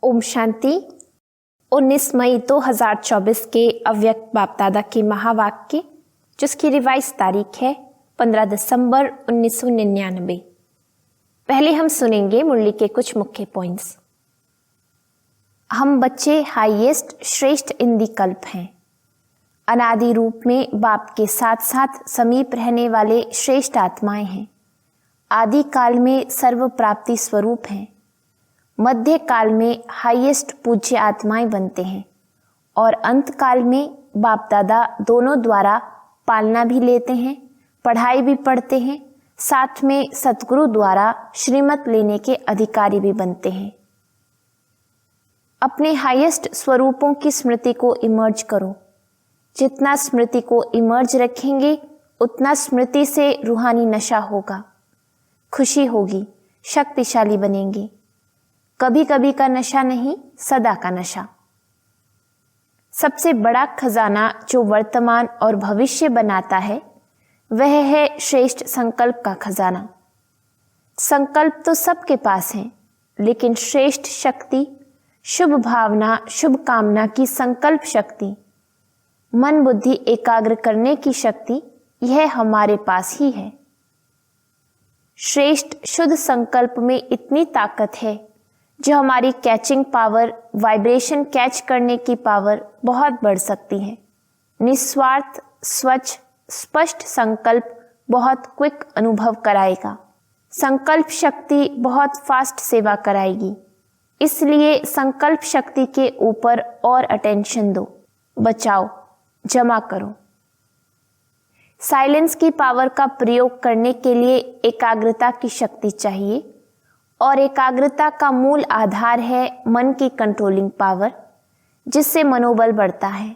ओम शांति। 19 मई 2024 के अव्यक्त बाप दादा के महावाक्य, जिसकी रिवाइज तारीख है 15 दिसंबर 1999। पहले हम सुनेंगे मुरली के कुछ मुख्य पॉइंट्स। हम बच्चे हाईएस्ट श्रेष्ठ इंदी कल्प हैं। अनादि रूप में बाप के साथ साथ समीप रहने वाले श्रेष्ठ आत्माएं हैं। आदि काल में सर्व प्राप्ति स्वरूप हैं। मध्य काल में हाईएस्ट पूज्य आत्माएं बनते हैं और अंत काल में बाप दादा दोनों द्वारा पालना भी लेते हैं, पढ़ाई भी पढ़ते हैं, साथ में सतगुरु द्वारा श्रीमत लेने के अधिकारी भी बनते हैं। अपने हाईएस्ट स्वरूपों की स्मृति को इमर्ज करो। जितना स्मृति को इमर्ज रखेंगे उतना स्मृति से रूहानी नशा होगा, खुशी होगी, शक्तिशाली बनेंगे। कभी कभी का नशा नहीं, सदा का नशा। सबसे बड़ा खजाना जो वर्तमान और भविष्य बनाता है वह है श्रेष्ठ संकल्प का खजाना। संकल्प तो सबके पास है, लेकिन श्रेष्ठ शक्ति, शुभ भावना, शुभ कामना की संकल्प शक्ति, मन बुद्धि एकाग्र करने की शक्ति, यह हमारे पास ही है। श्रेष्ठ शुद्ध संकल्प में इतनी ताकत है जो हमारी कैचिंग पावर, वाइब्रेशन कैच करने की पावर बहुत बढ़ सकती है। निस्वार्थ, स्वच्छ, स्पष्ट संकल्प बहुत क्विक अनुभव कराएगा। संकल्प शक्ति बहुत फास्ट सेवा कराएगी। इसलिए संकल्प शक्ति के ऊपर और अटेंशन दो, बचाओ, जमा करो। साइलेंस की पावर का प्रयोग करने के लिए एकाग्रता की शक्ति चाहिए और एकाग्रता का मूल आधार है मन की कंट्रोलिंग पावर, जिससे मनोबल बढ़ता है।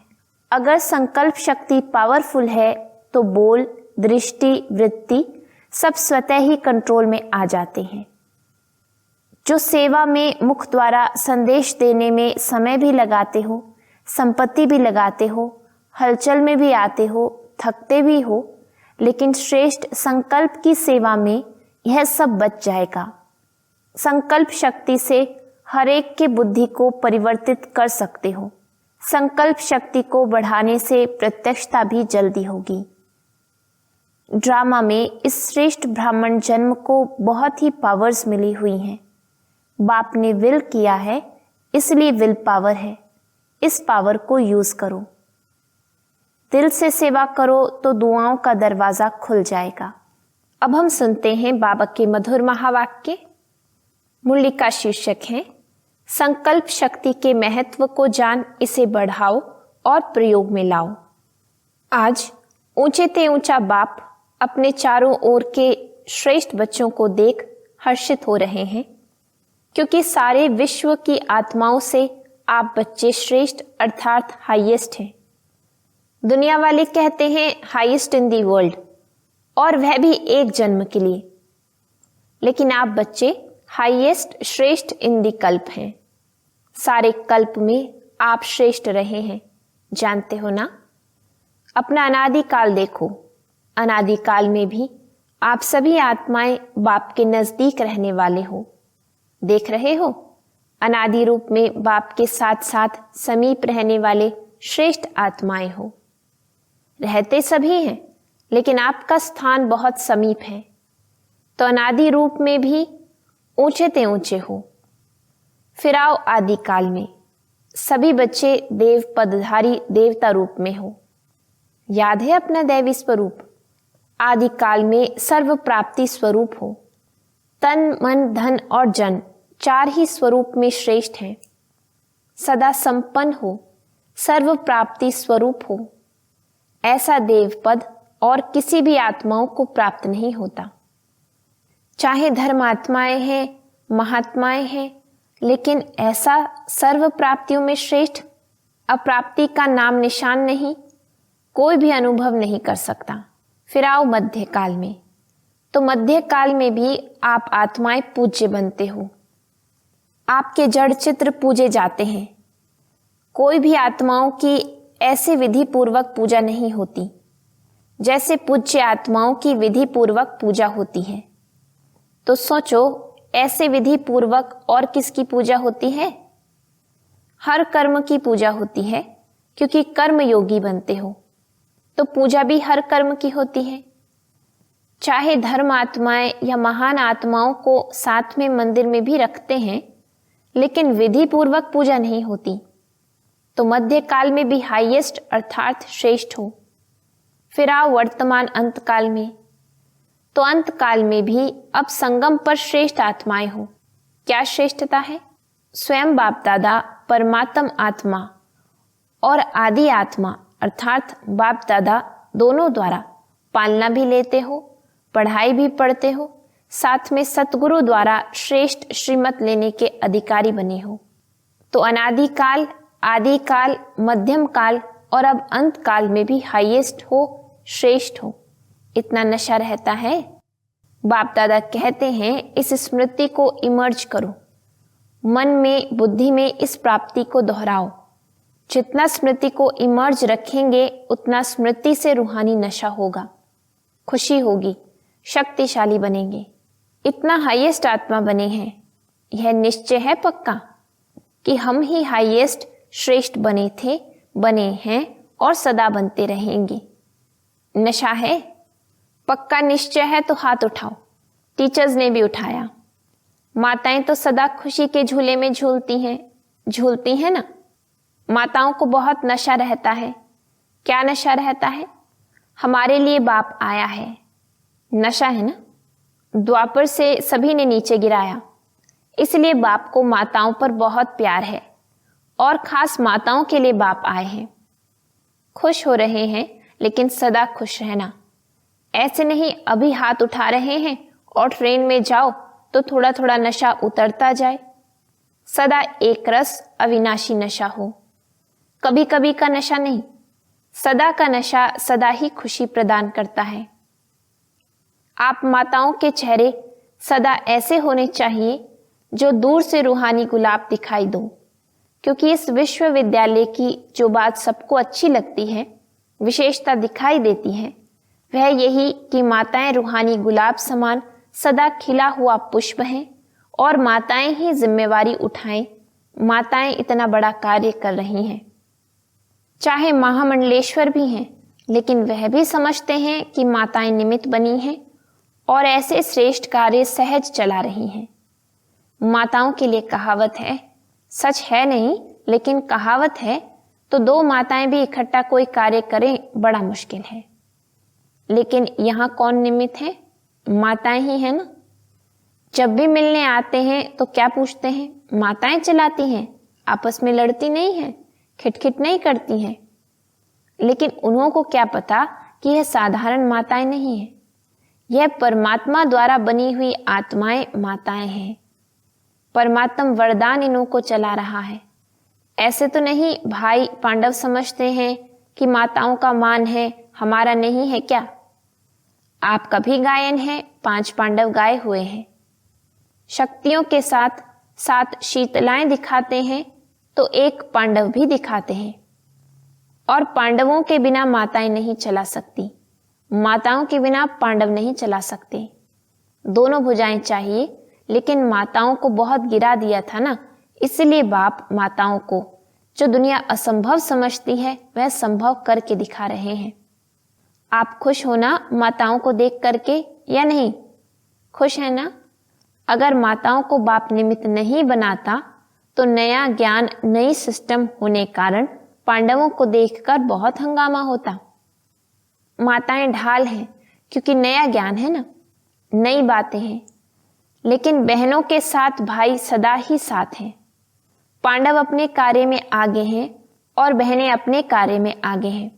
अगर संकल्प शक्ति पावरफुल है तो बोल, दृष्टि, वृत्ति सब स्वतः ही कंट्रोल में आ जाते हैं। जो सेवा में मुख द्वारा संदेश देने में समय भी लगाते हो, संपत्ति भी लगाते हो, हलचल में भी आते हो, थकते भी हो, लेकिन श्रेष्ठ संकल्प की सेवा में यह सब बच जाएगा। संकल्प शक्ति से हर एक के बुद्धि को परिवर्तित कर सकते हो। संकल्प शक्ति को बढ़ाने से प्रत्यक्षता भी जल्दी होगी। ड्रामा में इस श्रेष्ठ ब्राह्मण जन्म को बहुत ही पावर्स मिली हुई हैं। बाप ने विल किया है, इसलिए विल पावर है। इस पावर को यूज करो। दिल से सेवा करो तो दुआओं का दरवाजा खुल जाएगा। अब हम सुनते हैं बाबा के मधुर महावाक्य। मुरली का शीर्षक है संकल्प शक्ति के महत्व को जान, इसे बढ़ाओ और प्रयोग में लाओ। आज ऊंचे ते ऊंचा बाप अपने चारों ओर के श्रेष्ठ बच्चों को देख हर्षित हो रहे हैं, क्योंकि सारे विश्व की आत्माओं से आप बच्चे श्रेष्ठ अर्थात हाईएस्ट हैं। दुनिया वाले कहते हैं हाईएस्ट इन दी वर्ल्ड, और वह भी एक जन्म के लिए, लेकिन आप बच्चे हाईएस्ट श्रेष्ठ इन दी कल्प हैं। सारे कल्प में आप श्रेष्ठ रहे हैं, जानते हो ना। अपना अनादि काल देखो। अनादि काल में भी आप सभी आत्माएं बाप के नजदीक रहने वाले हो। देख रहे हो, अनादि रूप में बाप के साथ साथ समीप रहने वाले श्रेष्ठ आत्माएं हो। रहते सभी हैं, लेकिन आपका स्थान बहुत समीप है। तो अनादि रूप में भी ऊंचे ते ऊंचे हो। फिर आओ आदि काल में, सभी बच्चे देव पदधारी देवता रूप में हो। याद है अपना दैवी स्वरूप। आदि काल में सर्व प्राप्ति स्वरूप हो। तन, मन, धन और जन चार ही स्वरूप में श्रेष्ठ हैं। सदा संपन्न हो, सर्व प्राप्ति स्वरूप हो। ऐसा देव पद और किसी भी आत्माओं को प्राप्त नहीं होता। चाहे धर्मात्माएं हैं, महात्माएं हैं, लेकिन ऐसा सर्व प्राप्तियों में श्रेष्ठ अप्राप्ति का नाम निशान नहीं, कोई भी अनुभव नहीं कर सकता। फिर आओ मध्य काल में, तो मध्य काल में भी आप आत्माएं पूज्य बनते हो। आपके जड़ चित्र पूजे जाते हैं। कोई भी आत्माओं की ऐसे विधि पूर्वक पूजा नहीं होती जैसे पूज्य आत्माओं की विधि पूर्वक पूजा होती है। तो सोचो, ऐसे विधि पूर्वक और किसकी पूजा होती है? हर कर्म की पूजा होती है क्योंकि कर्म योगी बनते हो, तो पूजा भी हर कर्म की होती है। चाहे धर्म आत्माएं या महान आत्माओं को साथ में मंदिर में भी रखते हैं, लेकिन विधि पूर्वक पूजा नहीं होती। तो मध्य काल में भी हाईएस्ट अर्थात श्रेष्ठ हो। फिर आओ वर्तमान अंत काल में, तो अंत काल में भी अब संगम पर श्रेष्ठ आत्माएं हो। क्या श्रेष्ठता है? स्वयं बाप दादा परमात्म आत्मा और आदि आत्मा अर्थात बाप दादा दोनों द्वारा पालना भी लेते हो, पढ़ाई भी पढ़ते हो, साथ में सतगुरु द्वारा श्रेष्ठ श्रीमत लेने के अधिकारी बने हो। तो अनादि काल, आदि काल, मध्यम काल और अब अंत काल में भी हाईएस्ट हो, श्रेष्ठ हो। इतना नशा रहता है। बाप दादा कहते हैं इस स्मृति को इमर्ज करो, मन में बुद्धि में इस प्राप्ति को दोहराओ। जितना स्मृति को इमर्ज रखेंगे उतना स्मृति से रूहानी नशा होगा, खुशी होगी, शक्तिशाली बनेंगे। इतना हाईएस्ट आत्मा बने हैं, यह निश्चय है पक्का कि हम ही हाईएस्ट श्रेष्ठ बने थे, बने हैं और सदा बनते रहेंगे। नशा है, पक्का निश्चय है तो हाथ उठाओ। टीचर्स ने भी उठाया। माताएं तो सदा खुशी के झूले में झूलती हैं ना। माताओं को बहुत नशा रहता है। क्या नशा रहता है? हमारे लिए बाप आया है, नशा है ना। द्वापर से सभी ने नीचे गिराया, इसलिए बाप को माताओं पर बहुत प्यार है और खास माताओं के लिए बाप आए हैं। खुश हो रहे हैं, लेकिन सदा खुश रहना। ऐसे नहीं अभी हाथ उठा रहे हैं और ट्रेन में जाओ तो थोड़ा थोड़ा नशा उतरता जाए। सदा एक रस अविनाशी नशा हो, कभी कभी का नशा नहीं। सदा का नशा सदा ही खुशी प्रदान करता है। आप माताओं के चेहरे सदा ऐसे होने चाहिए जो दूर से रूहानी गुलाब दिखाई दो, क्योंकि इस विश्वविद्यालय की जो बात सबको अच्छी लगती है, विशेषता दिखाई देती है, वह यही कि माताएं रूहानी गुलाब समान सदा खिला हुआ पुष्प हैं और माताएं ही जिम्मेवारी उठाएं। माताएं इतना बड़ा कार्य कर रही हैं। चाहे महामंडलेश्वर भी हैं, लेकिन वह भी समझते हैं कि माताएं निमित्त बनी हैं और ऐसे श्रेष्ठ कार्य सहज चला रही हैं। माताओं के लिए कहावत है, सच है नहीं लेकिन कहावत है, तो दो माताएं भी इकट्ठा कोई कार्य करें बड़ा मुश्किल है। लेकिन यहाँ कौन निमित्त है? माताएं ही है ना। जब भी मिलने आते हैं तो क्या पूछते हैं? माताएं चलाती हैं, आपस में लड़ती नहीं हैं, खिटखिट नहीं करती हैं। लेकिन उन्हों को क्या पता कि यह साधारण माताएं नहीं है, यह परमात्मा द्वारा बनी हुई आत्माएं माताएं हैं। परमात्मा वरदान इन्हों को चला रहा है। ऐसे तो नहीं भाई पांडव समझते हैं कि माताओं का मान है, हमारा नहीं है क्या? आपका भी गायन है, 5 पांडव गाए हुए हैं। शक्तियों के साथ साथ शीतलाएं दिखाते हैं तो एक पांडव भी दिखाते हैं। और पांडवों के बिना माताएं नहीं चला सकती, माताओं के बिना पांडव नहीं चला सकते। दोनों भुजाएं चाहिए, लेकिन माताओं को बहुत गिरा दिया था ना, इसलिए बाप माताओं को जो दुनिया असंभव समझती है वह संभव करके दिखा रहे हैं। आप खुश हो ना माताओं को देख करके, या नहीं? खुश है ना? अगर माताओं को बाप निमित्त नहीं बनाता तो नया ज्ञान, नई सिस्टम होने कारण पांडवों को देखकर बहुत हंगामा होता। माताएं ढाल हैं क्योंकि नया ज्ञान है ना, नई बातें हैं। लेकिन बहनों के साथ भाई सदा ही साथ हैं। पांडव अपने कार्य में आगे हैं और बहनें अपने कार्य में आगे हैं।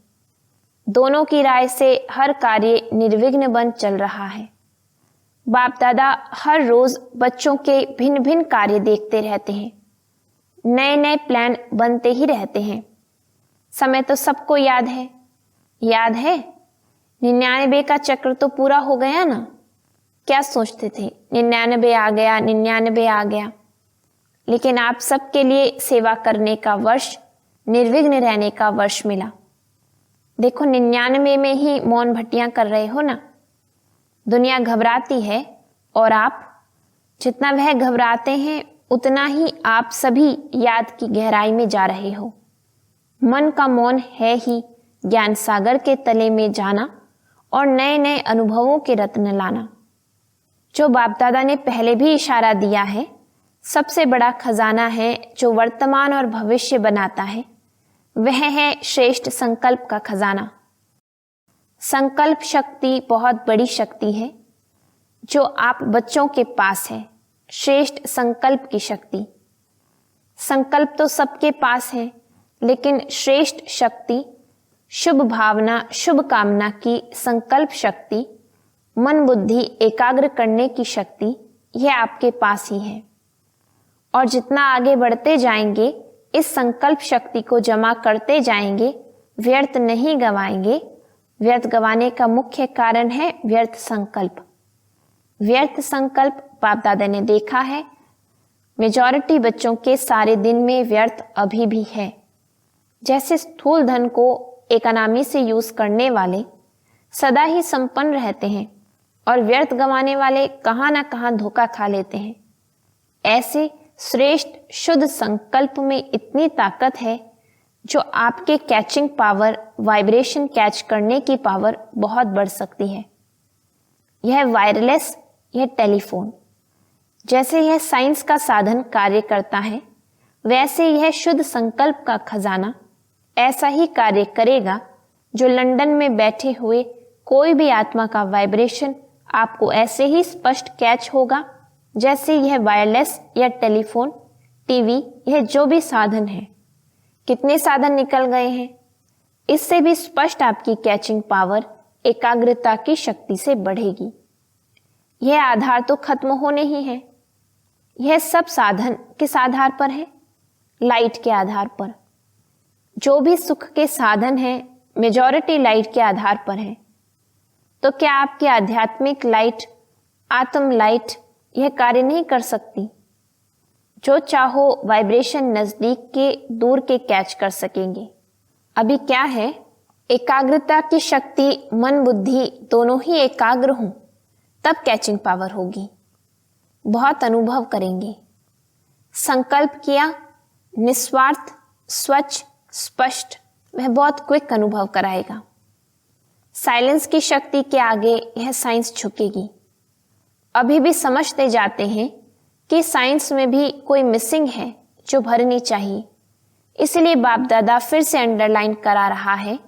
दोनों की राय से हर कार्य निर्विघ्न बन चल रहा है। बाप दादा हर रोज बच्चों के भिन्न भिन्न कार्य देखते रहते हैं, नए नए प्लान बनते ही रहते हैं। समय तो सबको याद है, 99 का चक्र तो पूरा हो गया ना। क्या सोचते थे 99 आ गया, 99 आ गया। लेकिन आप सबके लिए सेवा करने का वर्ष, निर्विघ्न रहने का वर्ष मिला। देखो 99 में ही मौन भट्टियां कर रहे हो ना। दुनिया घबराती है और आप जितना वह घबराते हैं उतना ही आप सभी याद की गहराई में जा रहे हो। मन का मौन है ही ज्ञान सागर के तले में जाना और नए नए अनुभवों के रत्न लाना। जो बाप दादा ने पहले भी इशारा दिया है, सबसे बड़ा खजाना है जो वर्तमान और भविष्य बनाता है, वह है श्रेष्ठ संकल्प का खजाना। संकल्प शक्ति बहुत बड़ी शक्ति है जो आप बच्चों के पास है, श्रेष्ठ संकल्प की शक्ति। संकल्प तो सबके पास है, लेकिन श्रेष्ठ शक्ति, शुभ भावना, शुभ कामना की संकल्प शक्ति, मन बुद्धि एकाग्र करने की शक्ति, यह आपके पास ही है। और जितना आगे बढ़ते जाएंगे, इस संकल्प शक्ति को जमा करते जाएंगे, व्यर्थ नहीं गवाएंगे। व्यर्थ गवाने का मुख्य कारण है व्यर्थ संकल्प। व्यर्थ संकल्प बाप दादा ने देखा है, मेजॉरिटी बच्चों के सारे दिन में व्यर्थ अभी भी है। जैसे स्थूल धन को इकोनॉमी से यूज करने वाले सदा ही संपन्न रहते हैं और व्यर्थ गंवाने वाले कहां ना कहां धोखा खा लेते हैं, ऐसे श्रेष्ठ शुद्ध संकल्प में इतनी ताकत है जो आपके कैचिंग पावर, वाइब्रेशन कैच करने की पावर बहुत बढ़ सकती है। यह वायरलेस, यह टेलीफोन, जैसे यह साइंस का साधन कार्य करता है, वैसे यह शुद्ध संकल्प का खजाना ऐसा ही कार्य करेगा जो लंदन में बैठे हुए कोई भी आत्मा का वाइब्रेशन आपको ऐसे ही स्पष्ट कैच होगा जैसे यह वायरलेस या टेलीफोन, टीवी, यह जो भी साधन है। कितने साधन निकल गए हैं, इससे भी स्पष्ट आपकी कैचिंग पावर एकाग्रता की शक्ति से बढ़ेगी। यह आधार तो खत्म होने ही है। यह सब साधन किस आधार पर है? लाइट के आधार पर। जो भी सुख के साधन हैं, मेजॉरिटी लाइट के आधार पर है। तो क्या आपकी आध्यात्मिक लाइट, आत्म लाइट यह कार्य नहीं कर सकती? जो चाहो वाइब्रेशन नजदीक के, दूर के कैच कर सकेंगे। अभी क्या है, एकाग्रता की शक्ति, मन बुद्धि दोनों ही एकाग्र हों, तब कैचिंग पावर होगी। बहुत अनुभव करेंगे। संकल्प किया, निस्वार्थ, स्वच्छ, स्पष्ट, वह बहुत क्विक अनुभव कराएगा। साइलेंस की शक्ति के आगे यह साइंस झुकेगी। अभी भी समझते जाते हैं कि साइंस में भी कोई मिसिंग है जो भरनी चाहिए। इसलिए बाप दादा फिर से अंडरलाइन करा रहा है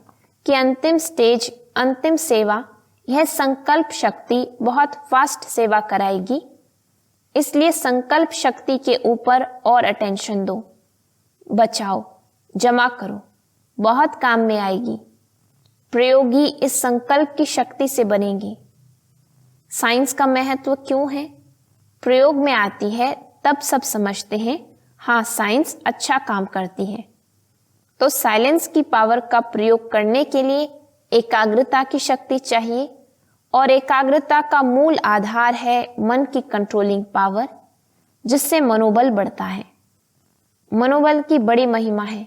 कि अंतिम स्टेज, अंतिम सेवा, यह संकल्प शक्ति बहुत फास्ट सेवा कराएगी। इसलिए संकल्प शक्ति के ऊपर और अटेंशन दो, बचाओ, जमा करो, बहुत काम में आएगी। प्रयोगी इस संकल्प की शक्ति से बनेंगे। साइंस का महत्व क्यों है? प्रयोग में आती है तब सब समझते हैं, हाँ साइंस अच्छा काम करती है। तो साइलेंस की पावर का प्रयोग करने के लिए एकाग्रता की शक्ति चाहिए, और एकाग्रता का मूल आधार है मन की कंट्रोलिंग पावर, जिससे मनोबल बढ़ता है। मनोबल की बड़ी महिमा है।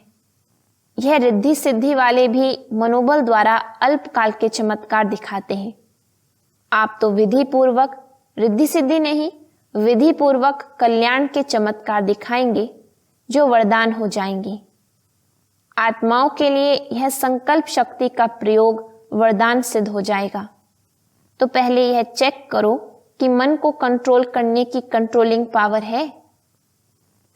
यह रिद्धि सिद्धि वाले भी मनोबल द्वारा अल्पकाल के चमत्कार दिखाते हैं। आप तो विधि पूर्वक, रिद्धि सिद्धि नहीं, विधि पूर्वक कल्याण के चमत्कार दिखाएंगे जो वरदान हो जाएंगे। आत्माओं के लिए यह संकल्प शक्ति का प्रयोग वरदान सिद्ध हो जाएगा। तो पहले यह चेक करो कि मन को कंट्रोल करने की कंट्रोलिंग पावर है।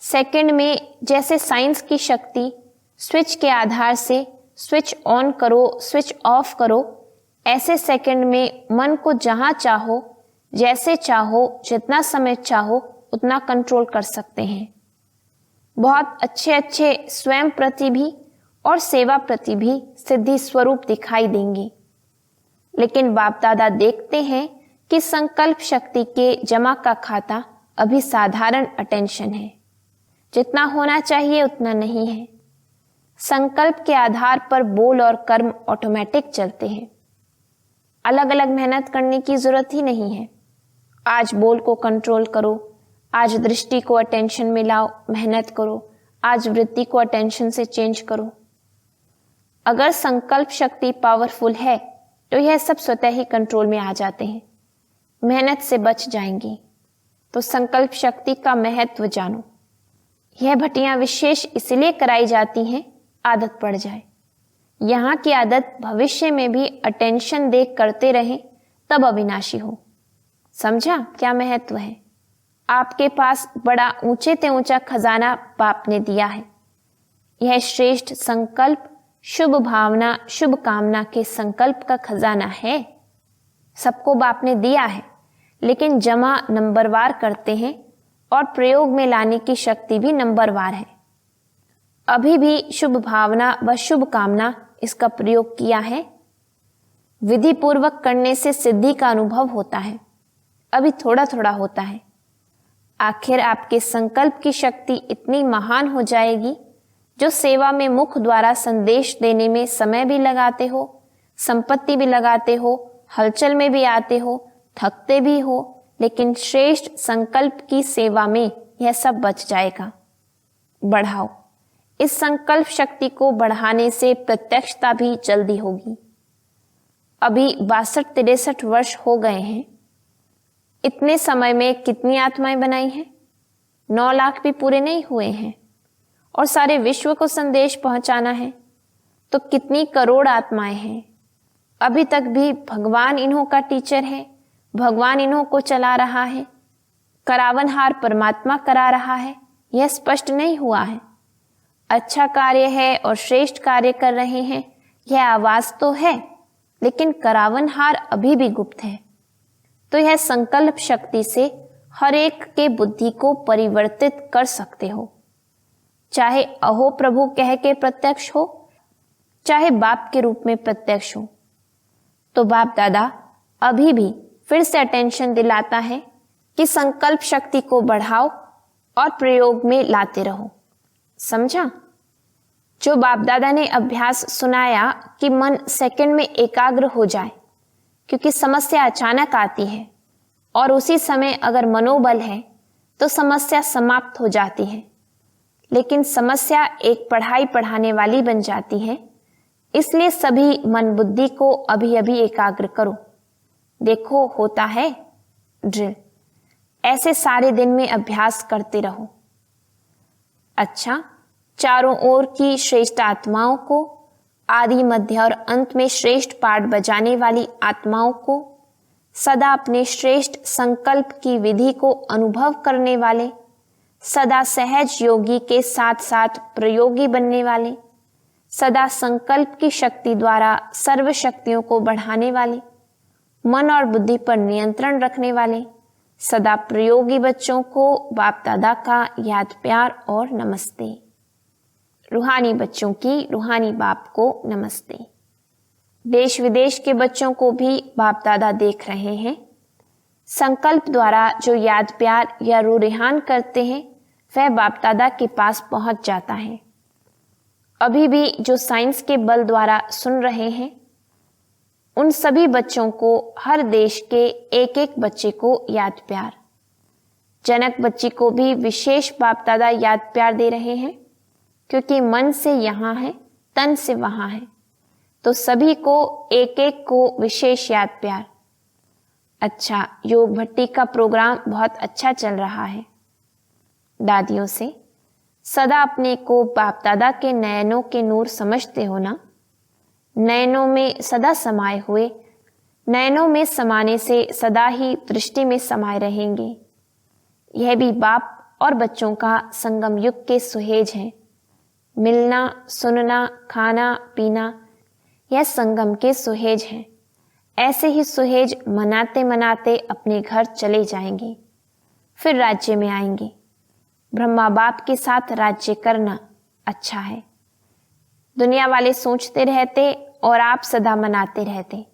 सेकंड में जैसे साइंस की शक्ति स्विच के आधार से स्विच ऑन करो, स्विच ऑफ करो, ऐसे सेकंड में मन को जहां चाहो, जैसे चाहो, जितना समय चाहो उतना कंट्रोल कर सकते हैं। बहुत अच्छे अच्छे स्वयं प्रति भी और सेवा प्रति भी सिद्धि स्वरूप दिखाई देंगे। लेकिन बाप दादा देखते हैं कि संकल्प शक्ति के जमा का खाता अभी साधारण अटेंशन है। जितना होना चाहिए उतना नहीं है। संकल्प के आधार पर बोल और कर्म ऑटोमेटिक चलते हैं। अलग अलग मेहनत करने की जरूरत ही नहीं है। आज बोल को कंट्रोल करो, आज दृष्टि को अटेंशन में लाओ, मेहनत करो, आज वृत्ति को अटेंशन से चेंज करो। अगर संकल्प शक्ति पावरफुल है तो यह सब स्वतः ही कंट्रोल में आ जाते हैं, मेहनत से बच जाएंगे। तो संकल्प शक्ति का महत्व जानो। यह भट्टियां विशेष इसलिए कराई जाती हैं आदत पड़ जाए। यहाँ की आदत भविष्य में भी अटेंशन देख करते रहें तब अविनाशी हो। समझा क्या महत्व है? आपके पास बड़ा ऊंचे ते ऊंचा खजाना बाप ने दिया है। यह श्रेष्ठ संकल्प, शुभ भावना, शुभ कामना के संकल्प का खजाना है। सबको बाप ने दिया है, लेकिन जमा नंबरवार करते हैं और प्रयोग में लाने की शक्ति भी नंबरवार है। अभी भी शुभ भावना व शुभ कामना इसका प्रयोग किया है। विधि पूर्वक करने से सिद्धि का अनुभव होता है, अभी थोड़ा थोड़ा होता है। आखिर आपके संकल्प की शक्ति इतनी महान हो जाएगी, जो सेवा में मुख द्वारा संदेश देने में समय भी लगाते हो, संपत्ति भी लगाते हो, हलचल में भी आते हो, थकते भी हो, लेकिन श्रेष्ठ संकल्प की सेवा में यह सब बच जाएगा। बढ़ाओ। इस संकल्प शक्ति को बढ़ाने से प्रत्यक्षता भी जल्दी होगी। अभी 62-63 वर्ष हो गए हैं। इतने समय में कितनी आत्माएं बनाई हैं? 9 लाख भी पूरे नहीं हुए हैं और सारे विश्व को संदेश पहुंचाना है तो कितनी करोड़ आत्माएं हैं। अभी तक भी भगवान इन्हों का टीचर है, भगवान इन्हों को चला रहा है, करावनहार परमात्मा करा रहा है, यह स्पष्ट नहीं हुआ है। अच्छा कार्य है और श्रेष्ठ कार्य कर रहे हैं, यह आवाज तो है, लेकिन करावनहार अभी भी गुप्त है। तो यह संकल्प शक्ति से हर एक के बुद्धि को परिवर्तित कर सकते हो। चाहे अहो प्रभु कह के प्रत्यक्ष हो, चाहे बाप के रूप में प्रत्यक्ष हो। तो बाप दादा अभी भी फिर से अटेंशन दिलाता है कि संकल्प शक्ति को बढ़ाओ और प्रयोग में लाते रहो। समझा? जो बाप दादा ने अभ्यास सुनाया कि मन सेकंड में एकाग्र हो जाए, क्योंकि समस्या अचानक आती है और उसी समय अगर मनोबल है तो समस्या समाप्त हो जाती है, लेकिन समस्या एक पढ़ाई पढ़ाने वाली बन जाती है। इसलिए सभी मन बुद्धि को अभी अभी एकाग्र करो। देखो होता है ड्रिल। ऐसे सारे दिन में अभ्यास करते रहो। अच्छा, चारों ओर की श्रेष्ठ आत्माओं को, आदि मध्य और अंत में श्रेष्ठ पाठ बजाने वाली आत्माओं को, सदा अपने श्रेष्ठ संकल्प की विधि को अनुभव करने वाले, सदा सहज योगी के साथ साथ प्रयोगी बनने वाले, सदा संकल्प की शक्ति द्वारा सर्व शक्तियों को बढ़ाने वाले, मन और बुद्धि पर नियंत्रण रखने वाले, सदा प्रयोगी बच्चों को बाप दादा का याद प्यार और नमस्ते। रूहानी बच्चों की रूहानी बाप को नमस्ते। देश विदेश के बच्चों को भी बाप दादा देख रहे हैं। संकल्प द्वारा जो याद प्यार या रूरिहान करते हैं वह बाप दादा के पास पहुंच जाता है। अभी भी जो साइंस के बल द्वारा सुन रहे हैं, उन सभी बच्चों को, हर देश के एक एक बच्चे को याद प्यार। जनक बच्ची को भी विशेष बाप दादा याद प्यार दे रहे हैं, क्योंकि मन से यहाँ है, तन से वहाँ है, तो सभी को एक एक को विशेष याद प्यार। अच्छा, योग भट्टी का प्रोग्राम बहुत अच्छा चल रहा है। दादियों से सदा अपने को बाप दादा के नयनों के नूर समझते हो ना? नयनों में सदा समाये हुए, नयनों में समाने से सदा ही दृष्टि में समाये रहेंगे। यह भी बाप और बच्चों का संगम युग के सुहेज है। मिलना, सुनना, खाना, पीना, यह संगम के सुहेज हैं। ऐसे ही सुहेज मनाते मनाते अपने घर चले जाएंगे, फिर राज्य में आएंगे। ब्रह्मा बाप के साथ राज्य करना अच्छा है। दुनिया वाले सोचते रहते और आप सदा मनाते रहते।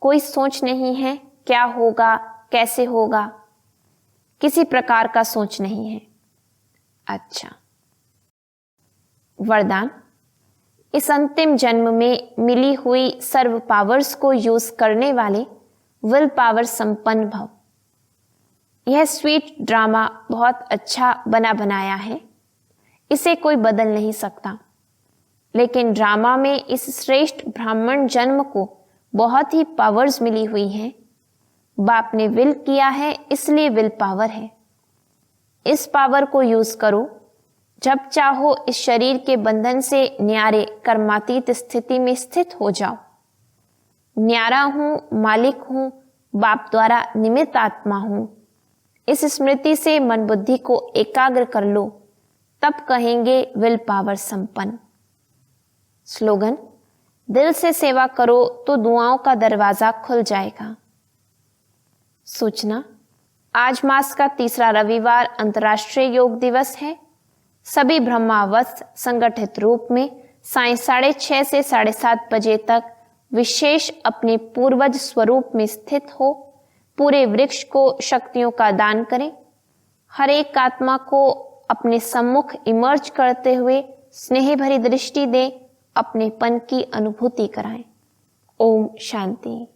कोई सोच नहीं है क्या होगा, कैसे होगा, किसी प्रकार का सोच नहीं है। अच्छा, वरदान। इस अंतिम जन्म में मिली हुई सर्व पावर्स को यूज करने वाले विल पावर संपन्न भव। यह स्वीट ड्रामा बहुत अच्छा बना बनाया है, इसे कोई बदल नहीं सकता। लेकिन ड्रामा में इस श्रेष्ठ ब्राह्मण जन्म को बहुत ही पावर्स मिली हुई हैं। बाप ने विल किया है, इसलिए विल पावर है। इस पावर को यूज करो। जब चाहो इस शरीर के बंधन से न्यारे कर्मातीत स्थिति में स्थित हो जाओ। न्यारा हूं, मालिक हूं, बाप द्वारा निमित्त आत्मा हूं। इस स्मृति से मन बुद्धि को एकाग्र कर लो, तब कहेंगे विल पावर संपन्न। स्लोगन: दिल से सेवा करो तो दुआओं का दरवाजा खुल जाएगा। सूचना: आज मास का तीसरा रविवार अंतर्राष्ट्रीय योग दिवस है। सभी ब्रह्मावस्थ संगठित रूप में सायं 6:30 से 7:30 बजे तक विशेष अपने पूर्वज स्वरूप में स्थित हो पूरे वृक्ष को शक्तियों का दान करें। हर एक आत्मा को अपने सम्मुख इमर्ज करते हुए स्नेह भरी दृष्टि दें, अपनेपन की अनुभूति कराएं। ओम शांति।